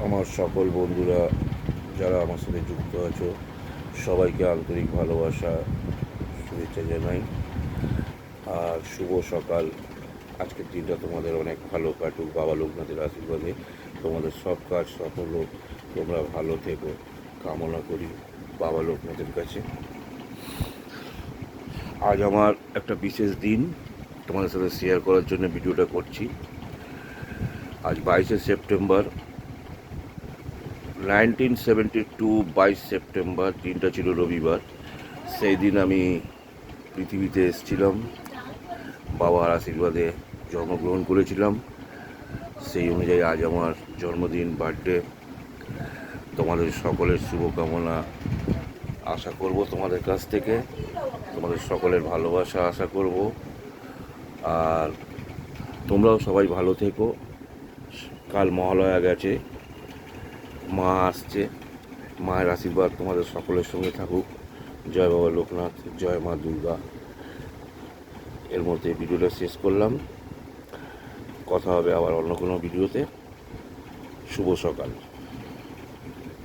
আমার সকল বন্ধুরা যারা আমার সাথে যুক্ত আছো সবাইকে আন্তরিক ভালোবাসা শুভেচ্ছা জানাই। আর শুভ সকাল। আজকের দিনটা তোমাদের অনেক ভালো কাটুক বাবা লোকনাথের আশীর্বাদে। তোমাদের সব কাজ সফল হোক, তোমরা ভালো থেকো কামনা করি বাবা লোকনাথের কাছে। আজ আমার একটা বিশেষ দিন, তোমাদের সাথে শেয়ার করার জন্য ভিডিওটা করছি। আজ 22শে সেপ্টেম্বর 1972, 22 সেপ্টেম্বর দিনটা ছিল রবিবার। সেই দিন আমি পৃথিবীতে এসেছিলাম, বাবার আশীর্বাদে জন্মগ্রহণ করেছিলাম। সেই অনুযায়ী আজ আমার জন্মদিন, বার্থডে। তোমাদের সকলের শুভকামনা আশা করব তোমাদের কাছ থেকে, তোমাদের সকলের ভালোবাসা আশা করব। আর তোমরাও সবাই ভালো থেকো। কাল মহালয়া গেছে, মা আসছে, মায়ের আশীর্বাদ তোমাদের সকলের সঙ্গে থাকুক। জয় বাবা লোকনাথ, জয় মা দুর্গা। এর মধ্যে ভিডিওটা শেষ করলাম। কথা হবে আবার অন্য কোনো ভিডিওতে। শুভ সকাল।